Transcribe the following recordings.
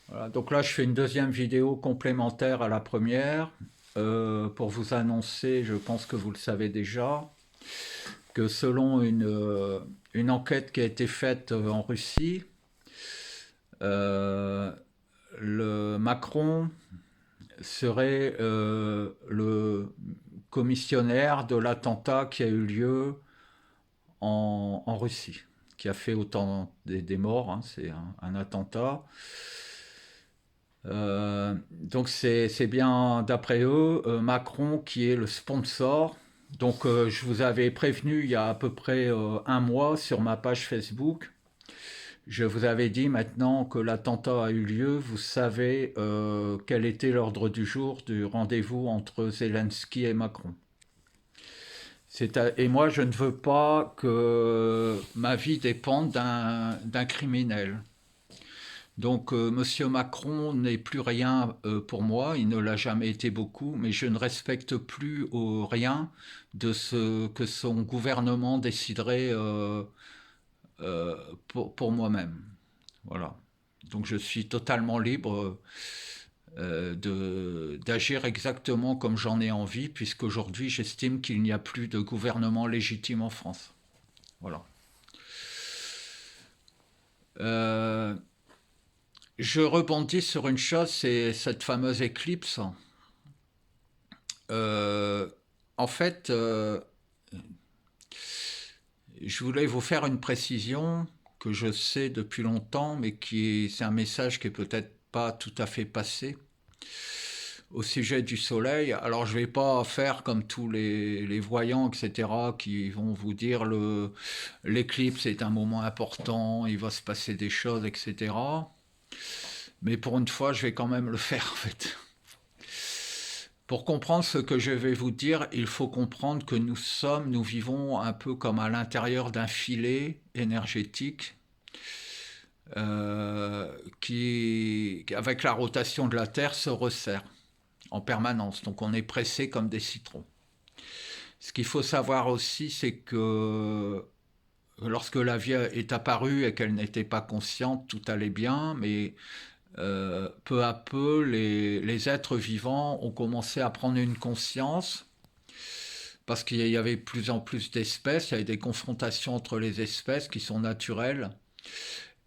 Voilà, donc là, je fais une deuxième vidéo complémentaire à la première pour vous annoncer, je pense que vous le savez déjà, que selon une enquête qui a été faite en Russie, euh, le Macron serait le commissionnaire de l'attentat qui a eu lieu en Russie, qui a fait autant des morts, hein, c'est un attentat. Donc c'est bien d'après eux Macron qui est le sponsor. Donc je vous avais prévenu il y a à peu près un mois sur ma page Facebook. Je vous avais dit maintenant que l'attentat a eu lieu, vous savez quel était l'ordre du jour du rendez-vous entre Zelensky et Macron. Et moi, je ne veux pas que ma vie dépende d'un criminel. Donc, Monsieur Macron n'est plus rien pour moi, il ne l'a jamais été beaucoup, mais je ne respecte plus rien de ce que son gouvernement déciderait pour moi-même. Voilà. Donc, je suis totalement libre d'agir exactement comme j'en ai envie, puisqu'aujourd'hui, j'estime qu'il n'y a plus de gouvernement légitime en France. Voilà. Euh, je rebondis sur une chose, c'est cette fameuse éclipse. Euh, En fait, je voulais vous faire une précision que je sais depuis longtemps, mais c'est un message qui est peut-être pas tout à fait passé au sujet du Soleil. Alors, je vais pas faire comme tous les voyants, etc., qui vont vous dire l'éclipse est un moment important, il va se passer des choses, etc. Mais pour une fois, je vais quand même le faire, en fait. Pour comprendre ce que je vais vous dire, il faut comprendre que nous vivons un peu comme à l'intérieur d'un filet énergétique avec la rotation de la Terre, se resserre en permanence. Donc on est pressé comme des citrons. Ce qu'il faut savoir aussi, c'est que lorsque la vie est apparue et qu'elle n'était pas consciente, tout allait bien, mais peu à peu, les êtres vivants ont commencé à prendre une conscience parce qu'il y avait de plus en plus d'espèces, il y avait des confrontations entre les espèces qui sont naturelles,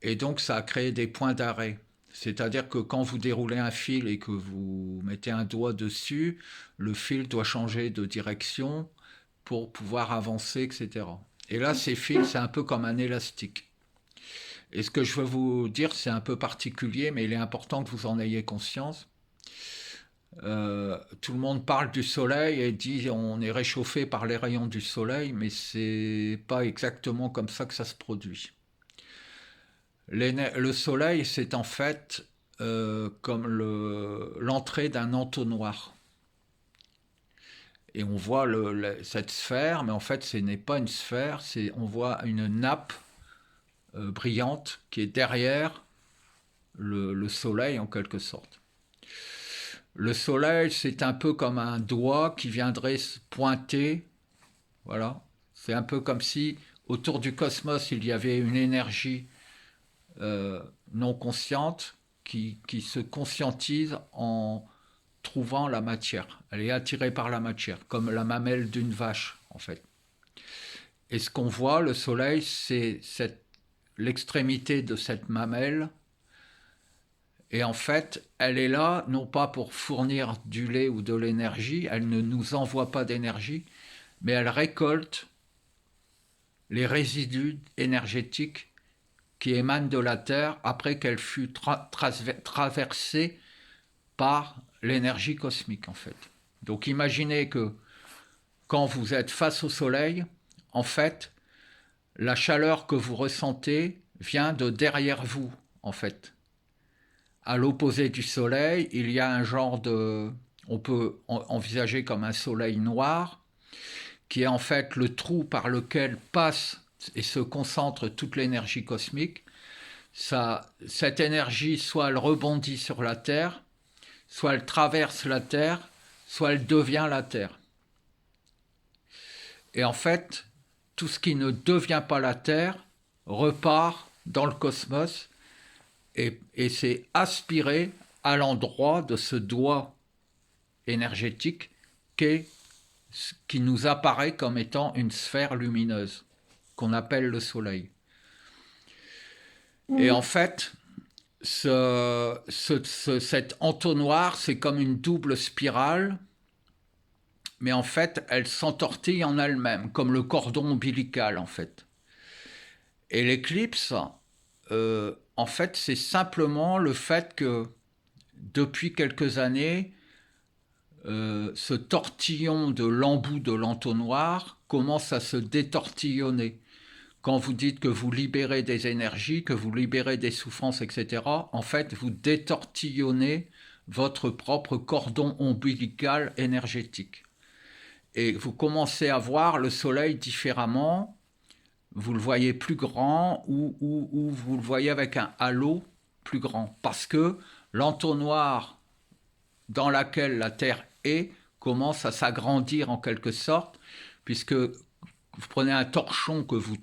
et donc ça a créé des points d'arrêt. C'est-à-dire que quand vous déroulez un fil et que vous mettez un doigt dessus, le fil doit changer de direction pour pouvoir avancer, etc. Et là, ces fils, c'est un peu comme un élastique. Et ce que je veux vous dire, c'est un peu particulier, mais il est important que vous en ayez conscience. Tout le monde parle du soleil et dit on est réchauffé par les rayons du soleil, mais c'est pas exactement comme ça que ça se produit. Le soleil, c'est en fait comme l'entrée d'un entonnoir. Et on voit cette sphère, mais en fait, ce n'est pas une sphère, on voit une nappe brillante qui est derrière le soleil en quelque sorte. Le soleil, c'est un peu comme un doigt qui viendrait se pointer. Voilà. C'est un peu comme si autour du cosmos, il y avait une énergie non consciente qui se conscientise en trouvant la matière. Elle est attirée par la matière, comme la mamelle d'une vache, en fait. Et ce qu'on voit, le soleil, c'est l'extrémité de cette mamelle. Et en fait, elle est là, non pas pour fournir du lait ou de l'énergie, elle ne nous envoie pas d'énergie, mais elle récolte les résidus énergétiques qui émanent de la Terre après qu'elle fut traversée par l'énergie cosmique en fait. Donc imaginez que quand vous êtes face au Soleil, en fait, la chaleur que vous ressentez vient de derrière vous en fait. À l'opposé du Soleil, il y a un genre de... On peut envisager comme un soleil noir, qui est en fait le trou par lequel passe et se concentre toute l'énergie cosmique. Cette énergie, soit elle rebondit sur la Terre, soit elle traverse la Terre, soit elle devient la Terre. Et en fait, tout ce qui ne devient pas la Terre repart dans le cosmos et c'est aspiré à l'endroit de ce doigt énergétique qu'est, qui nous apparaît comme étant une sphère lumineuse, qu'on appelle le Soleil. Et en Mhm. fait, cet entonnoir, c'est comme une double spirale, mais en fait, elle s'entortille en elle-même, comme le cordon ombilical, en fait. Et l'éclipse, en fait, c'est simplement le fait que, depuis quelques années, ce tortillon de l'embout de l'entonnoir commence à se détortillonner. Quand vous dites que vous libérez des énergies, que vous libérez des souffrances, etc., en fait, vous détortillonnez votre propre cordon ombilical énergétique. Et vous commencez à voir le soleil différemment, vous le voyez plus grand ou vous le voyez avec un halo plus grand. Parce que l'entonnoir dans laquelle la Terre est commence à s'agrandir en quelque sorte, puisque vous prenez un torchon que vous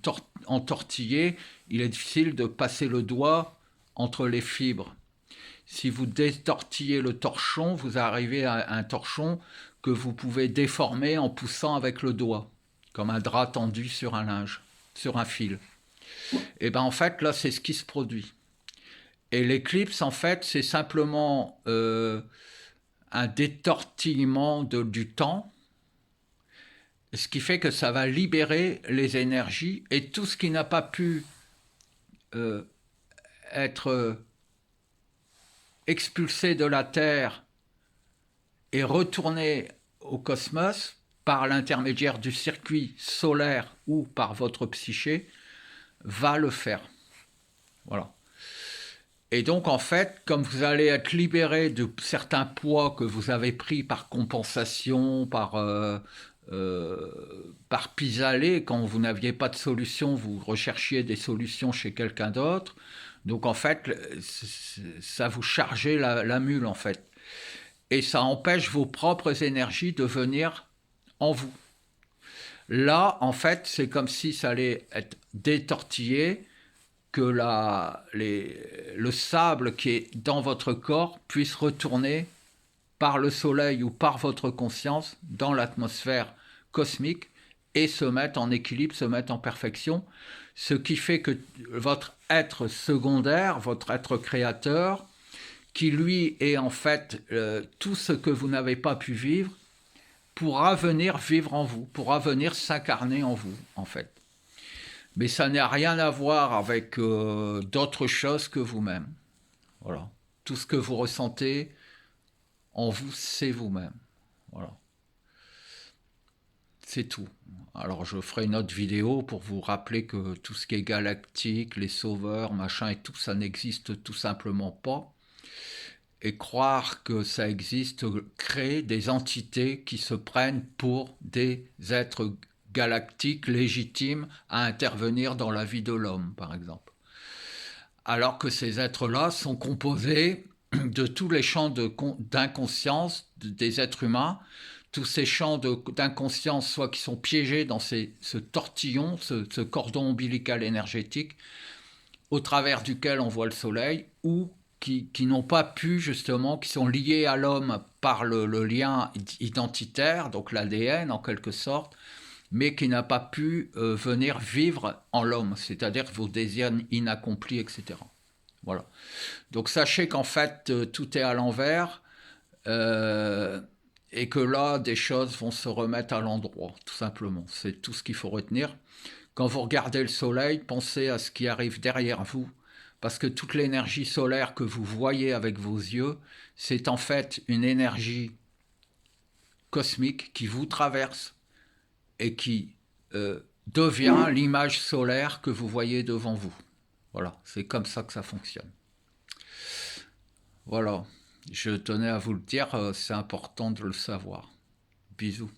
entortillez, il est difficile de passer le doigt entre les fibres. Si vous détortillez le torchon, vous arrivez à un torchon que vous pouvez déformer en poussant avec le doigt, comme un drap tendu sur un linge, sur un fil. Et bien en fait, là, c'est ce qui se produit. Et l'éclipse, en fait, c'est simplement un détortillement du temps, ce qui fait que ça va libérer les énergies et tout ce qui n'a pas pu euh, être expulsé de la Terre et retourné au cosmos par l'intermédiaire du circuit solaire ou par votre psyché, va le faire. Voilà. Et donc, en fait, comme vous allez être libéré de certains poids que vous avez pris par compensation, par pis-aller, quand vous n'aviez pas de solution, vous recherchiez des solutions chez quelqu'un d'autre. Donc, en fait, ça vous chargeait la mule, en fait. Et ça empêche vos propres énergies de venir en vous. Là, en fait, c'est comme si ça allait être détortillé, que le sable qui est dans votre corps puisse retourner par le soleil ou par votre conscience dans l'atmosphère cosmique et se mettre en équilibre, se mettre en perfection, ce qui fait que votre être secondaire, votre être créateur, qui lui est en fait tout ce que vous n'avez pas pu vivre, pourra venir vivre en vous, pourra venir s'incarner en vous, en fait. Mais ça n'a rien à voir avec d'autres choses que vous-même. Voilà. Tout ce que vous ressentez en vous, c'est vous-même. Voilà. C'est tout. Alors je ferai une autre vidéo pour vous rappeler que tout ce qui est galactique, les sauveurs, machin et tout, ça n'existe tout simplement pas. Et croire que ça existe crée des entités qui se prennent pour des êtres galactiques légitimes à intervenir dans la vie de l'homme, par exemple. Alors que ces êtres-là sont composés de tous les champs d'inconscience des êtres humains, tous ces champs d'inconscience, soit qui sont piégés dans ce tortillon, ce cordon ombilical énergétique, au travers duquel on voit le soleil, ou qui n'ont pas pu justement, qui sont liés à l'homme par le lien identitaire, donc l'ADN en quelque sorte, mais qui n'a pas pu venir vivre en l'homme, c'est-à-dire vos désirs inaccomplis, etc. Voilà. Donc sachez qu'en fait, tout est à l'envers euh, et que là, des choses vont se remettre à l'endroit, tout simplement. C'est tout ce qu'il faut retenir. Quand vous regardez le soleil, pensez à ce qui arrive derrière vous, parce que toute l'énergie solaire que vous voyez avec vos yeux, c'est en fait une énergie cosmique qui vous traverse et qui devient l'image solaire que vous voyez devant vous. Voilà, c'est comme ça que ça fonctionne. Voilà, je tenais à vous le dire, c'est important de le savoir. Bisous.